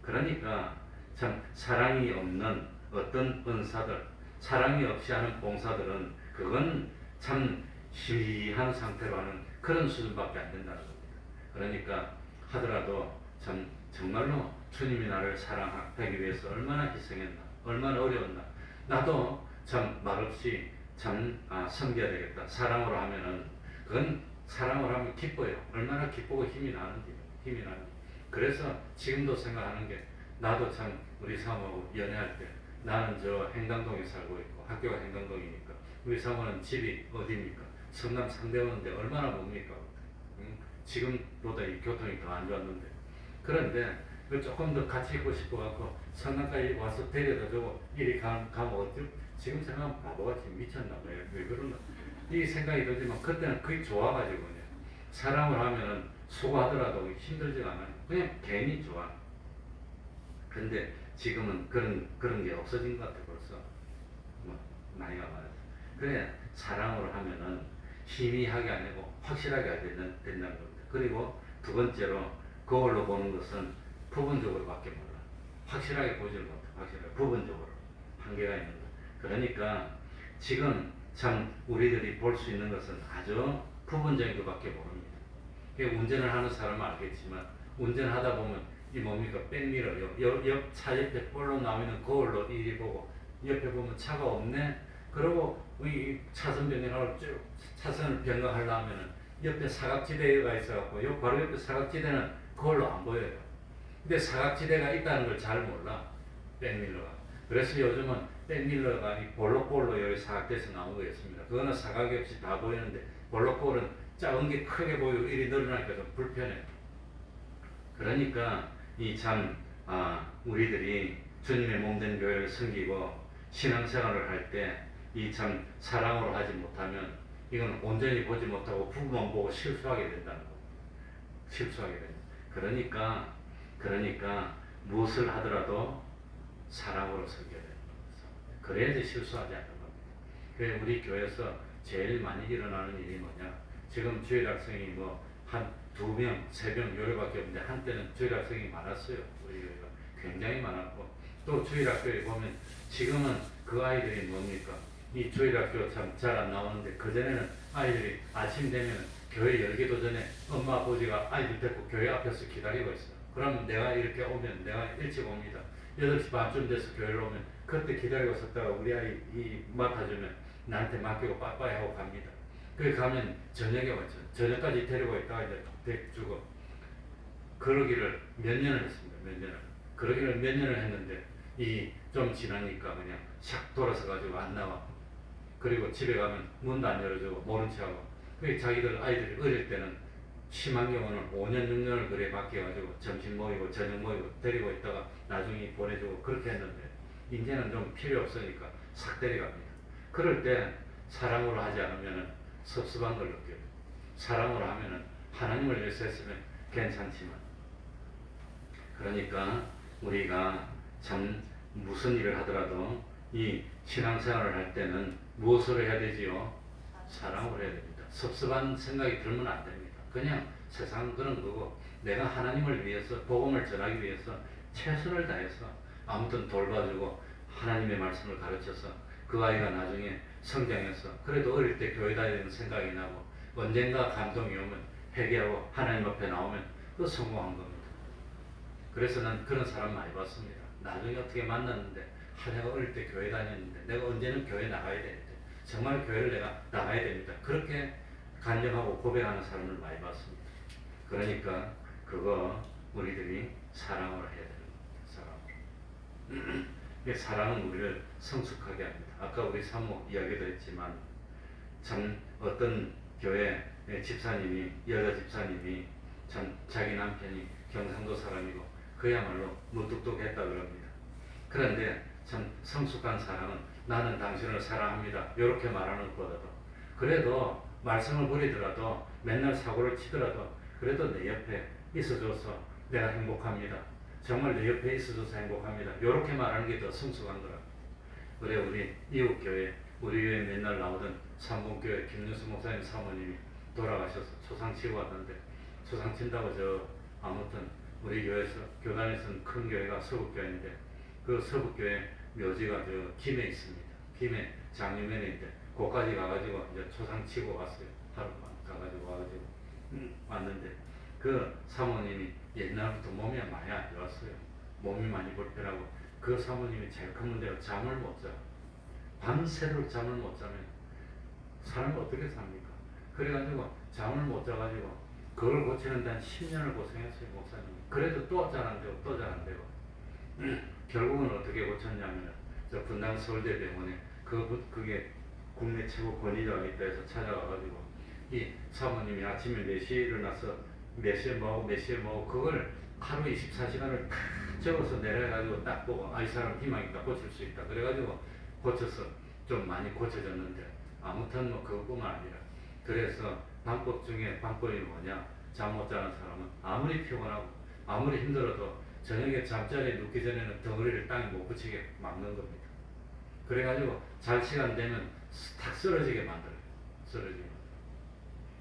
[SPEAKER 2] 그러니까 참 사랑이 없는 어떤 은사들, 사랑이 없이 하는 봉사들은 그건 참 희미한 상태로 하는 그런 수준밖에 안 된다는 겁니다. 그러니까 하더라도 참 정말로 주님이 나를 사랑하기 위해서 얼마나 희생했나, 얼마나 어려웠나. 나도 참 말없이 섬겨야 되겠다. 사랑으로 하면은 그건 사랑으로 하면 기뻐요. 얼마나 기쁘고 힘이 나는지. 그래서 지금도 생각하는 게 나도 참 우리 사모하고 연애할 때 나는 저 행당동에 살고 있고 학교가 행당동이니까 우리 사모는 집이 어디입니까? 성남 상대원인데 얼마나 멉니까? 지금보다 이 교통이 더 안 좋았는데 그런데 조금 더 같이 있고 싶어 갖고 성남까지 와서 데려다 주고 이리 가면 어때? 지금 생각하면 바보같이 미쳤나 봐요. 왜 그러나 이 생각이 들지만 그때는 그게 좋아가지고 그냥 사랑을 하면은 수고하더라도 힘들지가 않아요. 그냥 괜히 좋아. 근데 지금은 그런 게 없어진 것 같아 벌써. 뭐 나이가 많아서. 그래 사랑으로 하면은 희미하게 아니고 확실하게 된다는 겁니다. 그리고 두 번째로 거울로 보는 것은 부분적으로밖에 몰라. 확실하게 보지를 못해. 확실하게 부분적으로 한계가 있는 거. 그러니까 지금 참 우리들이 볼 수 있는 것은 아주 부분적인 것밖에 모릅니다. 운전을 하는 사람은 알겠지만 운전하다 보면 이 뭡니까 백미러 옆 차 옆에 볼록 나오는 거울로 이리 보고 옆에 보면 차가 없네. 그러고 이 차선 변경을 쭉 차선을 변경하려면은 옆에 사각지대가 있어갖고 바로 옆에 사각지대는 거울로 안 보여요. 근데 사각지대가 있다는 걸 잘 몰라 백밀러가. 그래서 요즘은 백밀러가 이 볼록볼로 여기 사각대에서 나온 거였습니다. 그거는 사각이 없이 다 보이는데 볼록볼은 작은 게 크게 보이고 이리 늘어나니까 좀 불편해. 그러니까 이 참 우리들이 주님의 몸된 교회를 섬기고 신앙생활을 할 때 이 참 사랑으로 하지 못하면 이건 온전히 보지 못하고 부부만 보고 실수하게 된다는 거. 실수하게 된다. 그러니까 무엇을 하더라도 사랑으로 섬겨야 되는 겁니다. 그래야지 실수하지 않는 겁니다. 그래서 우리 교회에서 제일 많이 일어나는 일이 뭐냐? 지금 주일 학생이 뭐 한 2명, 3명 요래밖에 없는데 한때는 주일 학생이 많았어요. 우리 교회가 굉장히 많았고 또 주일 학교에 보면 지금은 그 아이들이 뭡니까? 이 주일 학교 참 잘 안 나오는데 그전에는 아이들이 아침 되면 교회 열기도 전에 엄마 아버지가 아이들 데리고 교회 앞에서 기다리고 있어요. 그러면 내가 이렇게 오면 내가 일찍 옵니다. 8시 반쯤 돼서 교회를 오면 그때 기다리고 있었다가 우리 아이 맡아주면 나한테 맡기고 빠빠이 하고 갑니다. 그래 가면 저녁에 왔죠. 저녁까지 데리고 있다가 이제 백 주고 그러기를 몇 년을 했습니다. 몇 년을. 그러기를 몇 년을 했는데 이 좀 지나니까 그냥 샥 돌아서 가지고 안 나와. 그리고 집에 가면 문도 안 열어주고 모른 체 하고. 그 자기들 아이들이 어릴 때는 심한 경우는 5년 6년을 그래 맡겨가지고 점심 모이고 저녁 모이고 데리고 있다가 나중에 보내주고 그렇게 했는데 이제는 좀 필요 없으니까 싹 데려갑니다. 그럴 때 사랑으로 하지 않으면 섭섭한 걸 느껴요. 사랑으로 하면 하나님을 위해서 했으면 괜찮지만 그러니까 우리가 참 무슨 일을 하더라도 이 신앙생활을 할 때는 무엇으로 해야 되지요? 사랑으로 해야 됩니다. 섭섭한 생각이 들면 안 됩니다. 그냥 세상은 그런 거고 내가 하나님을 위해서 복음을 전하기 위해서 최선을 다해서 아무튼 돌봐주고 하나님의 말씀을 가르쳐서 그 아이가 나중에 성장해서 그래도 어릴 때 교회 다니는 생각이 나고 언젠가 감동이 오면 회개하고 하나님 앞에 나오면 또 성공한 겁니다. 그래서 난 그런 사람 많이 봤습니다. 나중에 어떻게 만났는데 내가 어릴 때 교회 다녔는데 내가 언제는 교회 나가야 되는데 정말 교회를 내가 나가야 됩니다. 그렇게 간증하고 고백하는 사람을 많이 봤습니다. 그러니까 그거 우리들이 사랑으로 해야 되는 겁니다. 사랑으로. 사랑은 우리를 성숙하게 합니다. 아까 우리 사모 이야기도 했지만 참 어떤 교회 집사님이 여자 집사님이 참 자기 남편이 경상도 사람이고 그야말로 무뚝뚝했다 그럽니다. 그런데 참 성숙한 사랑은 나는 당신을 사랑합니다. 이렇게 말하는 것보다도 그래도 말씀을 부리더라도 맨날 사고를 치더라도 그래도 내 옆에 있어줘서 내가 행복합니다. 정말 내 옆에 있어줘서 행복합니다. 이렇게 말하는 게 더 성숙한 거라. 그래 우리 이웃교회 우리 교회 맨날 나오던 삼봉교회 김윤수 목사님 사모님이 돌아가셔서 초상치고 왔는데 초상친다고 아무튼 우리 교회에서 교단에서는 큰 교회가 서북교회인데 그 서북교회 묘지가 김해 있습니다. 김해 장유면인데 거기까지 가가지고 이제 초상치고 왔어요. 하루만 가가지고 와가지고 왔는데 그 사모님이 옛날부터 몸이 많이 안 좋았어요. 몸이 많이 불편하고 그 사모님이 제일 큰 문제가 잠을 못 자. 밤새도록 잠을 못 자면 사람이 어떻게 삽니까? 그래가지고 잠을 못 자가지고 그걸 고치는데 한 10년을 고생했어요. 목사님. 그래도 또 잘 안 되고 또 잘 안 되고 결국은 어떻게 고쳤냐면 저 분당 서울대병원에 그게 국내 최고 권위자가 있다 해서 찾아가가지고 이 사모님이 아침에 4시에 일어나서 몇 시에 뭐하고 몇 시에 뭐하고 그걸 하루 24시간을 다 적어서 내려가지고 딱 보고 이 사람 희망이 있다 고칠 수 있다 그래가지고 고쳐서 좀 많이 고쳐졌는데 아무튼 뭐 그것뿐만 아니라 그래서 방법 중에 방법이 뭐냐? 잠 못 자는 사람은 아무리 피곤하고 아무리 힘들어도 저녁에 잠자리에 눕기 전에는 덩어리를 땅에 못 붙이게 막는 겁니다. 그래가지고 잘 시간 되면 탁 쓰러지게 만들어요. 쓰러지게.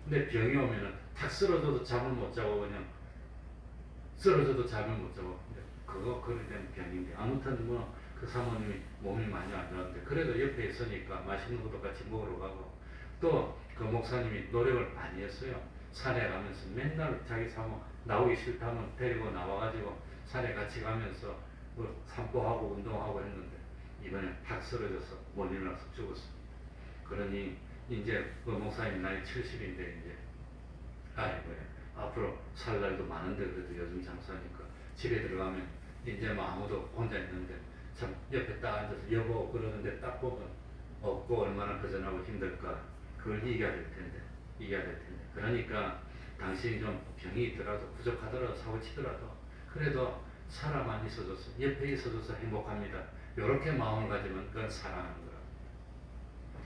[SPEAKER 2] 근데 병이 오면은 탁 쓰러져도 잠을 못 자고 그냥 쓰러져도 잠을 못 자고 그거 그리 된 병인데 아무튼 뭐 그 사모님이 몸이 많이 안 좋았는데 그래도 옆에 있으니까 맛있는 것도 같이 먹으러 가고 또 그 목사님이 노력을 많이 했어요. 산에 가면서 맨날 자기 사모 나오기 싫다면 데리고 나와가지고 산에 같이 가면서 뭐 산보하고 운동하고 했는데 이번에 탁 쓰러져서 못 일어나서 죽었습니다. 그러니 이제 그 목사님 나이 70인데 이제 아이고야 앞으로 살 날도 많은데 그래도 요즘 장사니까 집에 들어가면 이제 뭐 아무도 혼자 있는데 참 옆에 딱 앉아서 여보 그러는데 딱 보면 없고 얼마나 허전하고 힘들까 그걸 이겨야 될 텐데 그러니까 당신이 좀 병이 있더라도 부족하더라도 사고치더라도 그래도 사람만 있어줘서 옆에 있어줘서 행복합니다. 이렇게 마음을 가지면 그건 사랑하는 거라.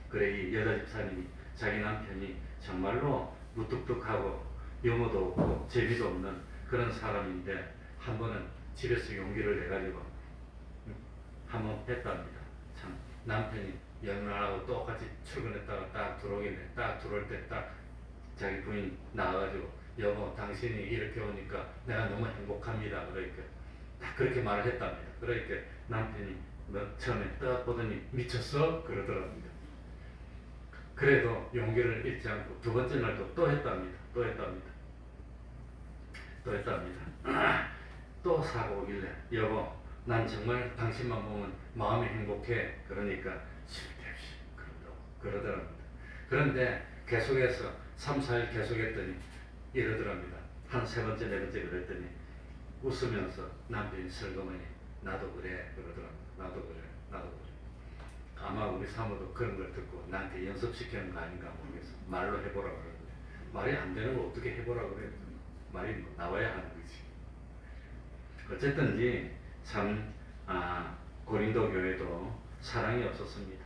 [SPEAKER 2] 그래 이 여자 집사님이 자기 남편이 정말로 무뚝뚝하고 유머도 없고 재미도 없는 그런 사람인데 한 번은 집에서 용기를 내가지고 한번 했답니다. 참 남편이 연말하고 똑같이 출근했다가 딱 들어오길래 딱 들어올 때 딱 자기 부인 나와가지고 여보 당신이 이렇게 오니까 내가 너무 행복합니다. 그러니까 딱 그렇게 말을 했답니다. 그러니까 남편이 뭐 처음에 딱 보더니 미쳤어? 그러더랍니다. 그래도 용기를 잃지 않고 두 번째 날도 또 했답니다. 또 사고 오길래 여보 난 정말 당신만 보면 마음이 행복해. 그러니까 쓸데없이 그러더랍니다. 그런데 계속해서 3, 4일 계속했더니 이러더랍니다. 한 세 번째, 네 번째 그랬더니 웃으면서 남편이 슬그머니 나도 그래 그러더랍니다. 나도 그래. 아마 우리 사모도 그런 걸 듣고 나한테 연습시키는 거 아닌가 모르겠어. 말로 해보라 그러는데 말이 안 되는 걸 어떻게 해보라 그래. 말이 뭐 나와야 하는 거지. 어쨌든지 참 고린도 교회도 사랑이 없었습니다.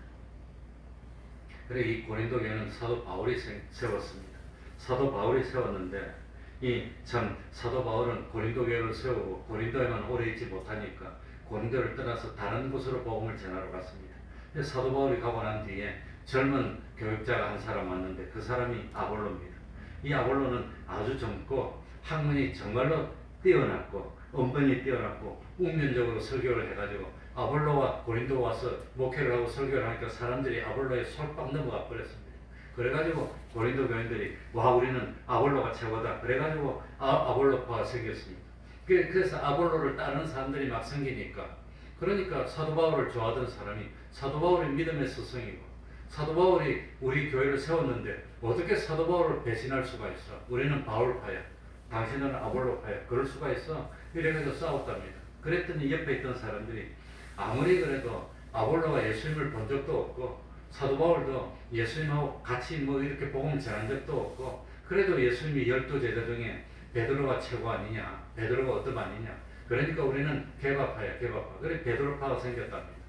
[SPEAKER 2] 그래 이 고린도 교회는 사도 바울이 세웠습니다. 사도 바울이 세웠는데 이 참 사도 바울은 고린도 교회를 세우고 고린도에만 오래 있지 못하니까 고린도를 떠나서 다른 곳으로 복음을 전하러 갔습니다. 사도 바울이 가고 난 뒤에 젊은 교육자가 한 사람 왔는데 그 사람이 아볼로입니다. 이 아볼로는 아주 젊고 학문이 정말로 뛰어났고 언변이 뛰어났고 웅변적으로 설교를 해가지고 아볼로와 고린도 와서 목회를 하고 설교를 하니까 사람들이 아볼로에 솔빵 넘어가 버렸습니다. 그래가지고 고린도 교인들이 와 우리는 아볼로가 최고다. 그래가지고 아볼로파가 생겼습니다. 그래서 아볼로를 따르는 사람들이 막 생기니까 그러니까 사도 바울을 좋아하던 사람이 사도 바울이 믿음의 스승이고 사도 바울이 우리 교회를 세웠는데 어떻게 사도 바울을 배신할 수가 있어? 우리는 바울파야. 당신은 아볼로파야. 그럴 수가 있어? 이래가지고 싸웠답니다. 그랬더니 옆에 있던 사람들이 아무리 그래도 아볼로가 예수님을 본 적도 없고 사도 바울도 예수님하고 같이 뭐 이렇게 복음을 전한 적도 없고 그래도 예수님이 12제자 중에 베드로가 최고 아니냐? 베드로가 어떤 아니냐? 그러니까 우리는 개바파야. 그래 베드로파가 생겼답니다.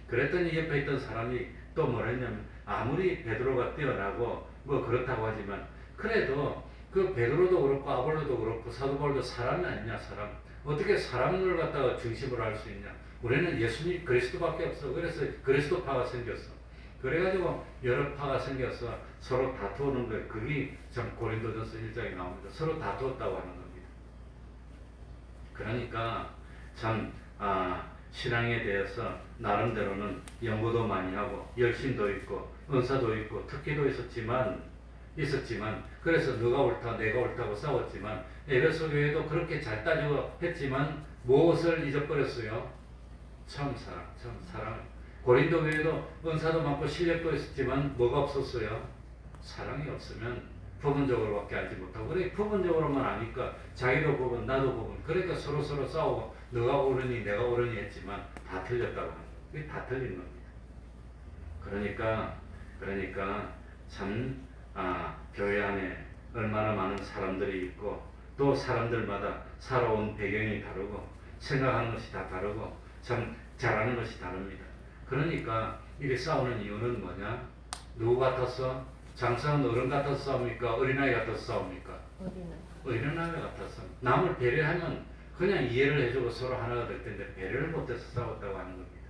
[SPEAKER 2] 그랬더니 옆에 있던 사람이 또 뭐라 했냐면 아무리 베드로가 뛰어나고 뭐 그렇다고 하지만 그래도 그 베드로도 그렇고 아볼로도 그렇고 사도 바울도 사람이 아니냐 사람. 어떻게 사람을 갖다가 중심으로 할 수 있냐. 우리는 예수님 그리스도밖에 없어. 그래서 그리스도파가 생겼어. 그래가지고 여러 파가 생겨서 서로 다투는 거예요. 그게 참 고린도전서 1장에 나옵니다. 서로 다투었다고 하는 겁니다. 그러니까 참 신앙에 대해서 나름대로는 연구도 많이 하고 열심도 있고 은사도 있고 특기도 있었지만 그래서 너가 옳다 내가 옳다고 싸웠지만 에베소 교회도 그렇게 잘 따지고 했지만 무엇을 잊어버렸어요? 처음 사랑. 고린도 교회도 은사도 많고 실력도 있었지만 뭐가 없었어요? 사랑이 없으면 부분적으로밖에 알지 못하고 그래 부분적으로만 아니까 자기도 부분 나도 부분 그러니까 서로 싸우고 너가 옳으니 내가 옳으니 했지만 다 틀렸다고 하는 거예요. 그게 다 틀린 겁니다. 그러니까 참 교회 안에 얼마나 많은 사람들이 있고 또 사람들마다 살아온 배경이 다르고 생각하는 것이 다 다르고 참 잘하는 것이 다릅니다. 그러니까 이렇게 싸우는 이유는 뭐냐? 누구 같아서? 장성은 어른 같아서 싸웁니까? 어린아이 같아서 싸웁니까? 어린아이 같아서. 남을 배려하면 그냥 이해를 해주고 서로 하나가 될 텐데 배려를 못해서 싸웠다고 하는 겁니다.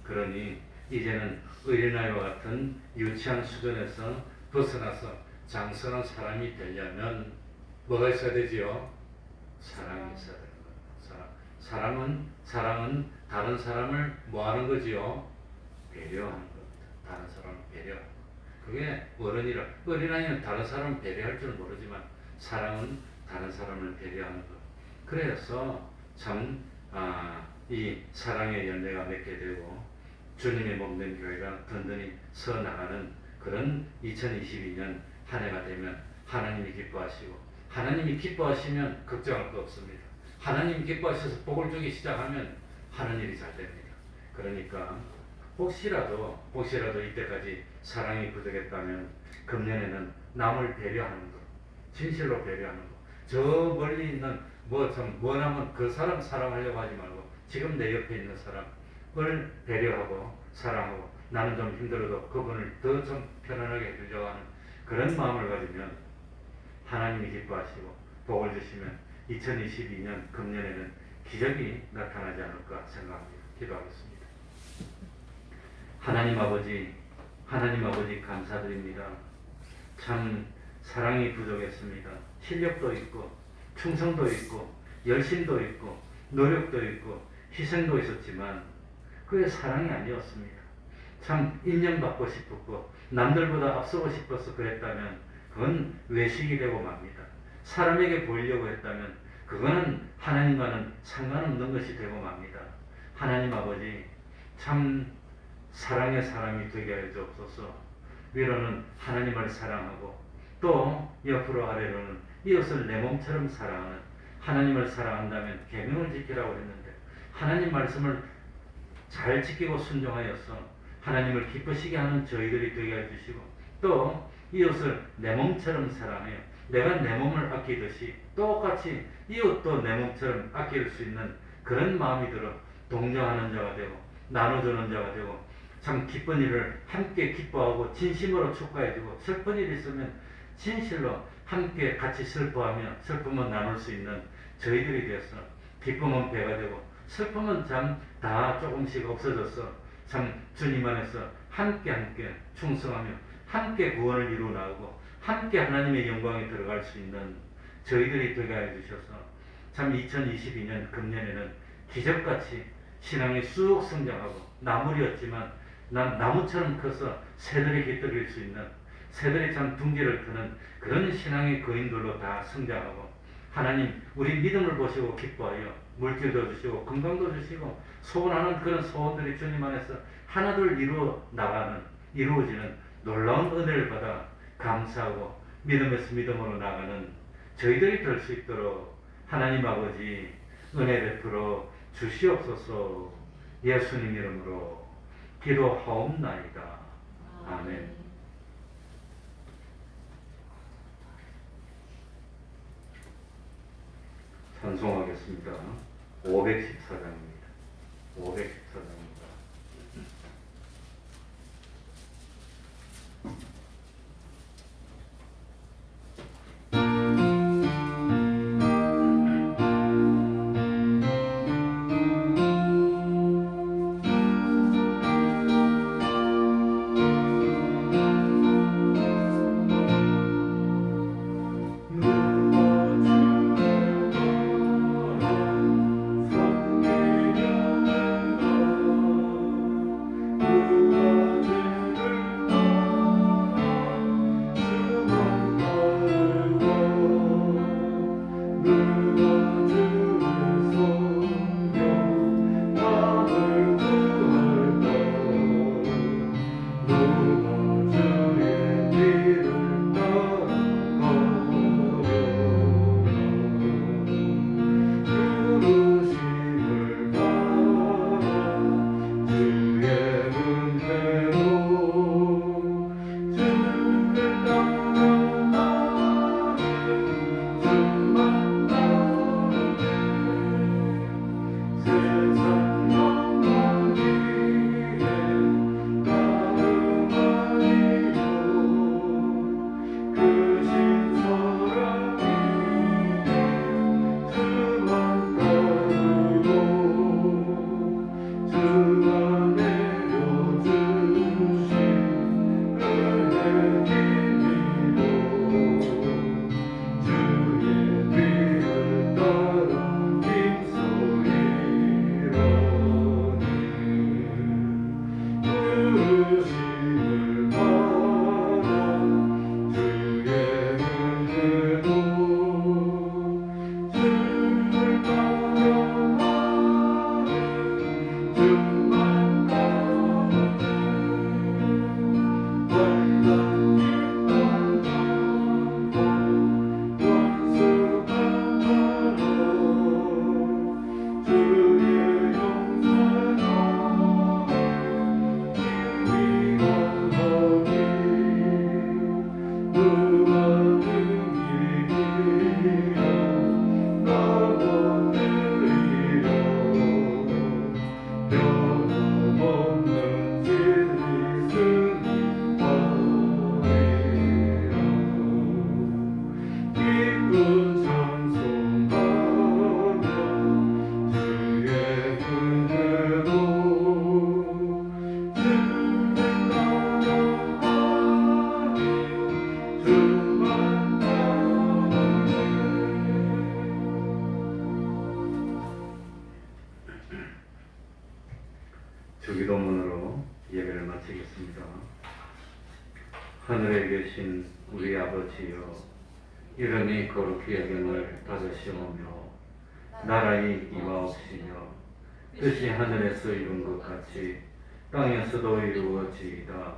[SPEAKER 2] 그러니 이제는 어린아이와 같은 유치한 수준에서 벗어나서 장성한 사람이 되려면 뭐가 있어야 되지요? 사랑이 있어야 되는 거예요. 사랑은 다른 사람을 뭐 하는 거지요? 배려하는 겁니다. 다른 사람을 배려하는 거. 그게 어린아이는 다른 사람을 배려할 줄 모르지만 사랑은 다른 사람을 배려하는 것. 그래서 참 이 사랑의 열매가 맺게 되고 주님의 몸된 교회가 든든히 서 나가는 그런 2022년 한 해가 되면 하나님이 기뻐하시고, 하나님이 기뻐하시면 걱정할 거 없습니다. 하나님이 기뻐하셔서 복을 주기 시작하면 하는 일이 잘 됩니다. 그러니까 혹시라도 이때까지 사랑이 부족했다면 금년에는 남을 배려하는 것, 진실로 배려하는 것. 저 멀리 있는 좀 원하면 그 사람 사랑하려고 하지 말고 지금 내 옆에 있는 사람을 배려하고 사랑하고, 나는 좀 힘들어도 그분을 더 좀 편안하게 해주려고 하는 그런 마음을 가지면 하나님이 기뻐하시고 복을 주시면 2022년 금년에는 기적이 나타나지 않을까 생각합니다. 기도하겠습니다. 하나님 아버지 감사드립니다. 참 사랑이 부족했습니다. 실력도 있고 충성도 있고 열심도 있고 노력도 있고 희생도 있었지만 그게 사랑이 아니었습니다. 참 인정받고 싶었고 남들보다 앞서고 싶어서 그랬다면 그건 외식이 되고 맙니다. 사람에게 보이려고 했다면 그거는 하나님과는 상관없는 것이 되고 맙니다. 하나님 아버지, 참 사랑의 사람이 되게 해 주옵소서. 위로는 하나님을 사랑하고 또 옆으로 아래로는 이웃을 내 몸처럼 사랑하는, 하나님을 사랑한다면 계명을 지키라고 했는데 하나님 말씀을 잘 지키고 순종하여서 하나님을 기쁘시게 하는 저희들이 되게 해주시고, 또 이웃을 내 몸처럼 사랑해요. 내가 내 몸을 아끼듯이 똑같이 이웃도 내 몸처럼 아낄 수 있는 그런 마음이 들어 동정하는 자가 되고 나눠주는 자가 되고, 참 기쁜 일을 함께 기뻐하고 진심으로 축하해주고, 슬픈 일이 있으면 진실로 함께 같이 슬퍼하며 슬픔을 나눌 수 있는 저희들이 되어서 기쁨은 배가 되고 슬픔은 참 다 조금씩 없어져서 참 주님 안에서 함께 충성하며 함께 구원을 이루어 나가고 함께 하나님의 영광에 들어갈 수 있는 저희들이 되게 해주셔서 참 2022년 금년에는 기적같이 신앙이 쑥 성장하고, 나물이었지만 나무처럼 커서 새들이 깃들일 수 있는, 새들이 참 둥지를 트는 그런 신앙의 거인들로 다 성장하고, 하나님 우리 믿음을 보시고 기뻐하여 물질도 주시고 건강도 주시고 소원하는 그런 소원들이 주님 안에서 하나둘 이루어지는 놀라운 은혜를 받아 감사하고 믿음에서 믿음으로 나가는 저희들이 될 수 있도록 하나님 아버지 은혜 베풀어 주시옵소서. 예수님 이름으로 기도하옵나이다. 아멘. 찬송하겠습니다. 514장입니다. 514장입니다.
[SPEAKER 1] 섬기려는 것 나눠드리려 변함없는 진리 승리하리라 기쁜 찬송하며 주의 은혜로 주의 나라 하니 주만 나오네. 주기도문으로 예배를 마치겠습니다. 하늘에 계신 우리 아버지여, 이름이 거룩히 여김을 받으시오며 나라의 임하옵시며 뜻이 하늘에서 이룬 것 같이 땅에서도 이루어지이다.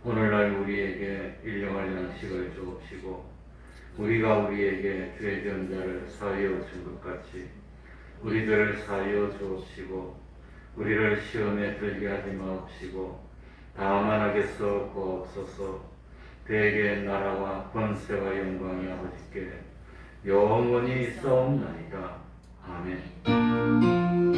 [SPEAKER 1] 오늘날 우리에게 일용할 양식을 주옵시고 우리가 우리에게 죄 지은 자를 사하여 준 것 같이 우리들을 사하여 주옵시고 우리를 시험에 들게 하지 마옵시고 다만 악에서 구하옵소서. 대개 나라와 권세와 영광이 아버지께 영원히 있사옵나이다. 아멘.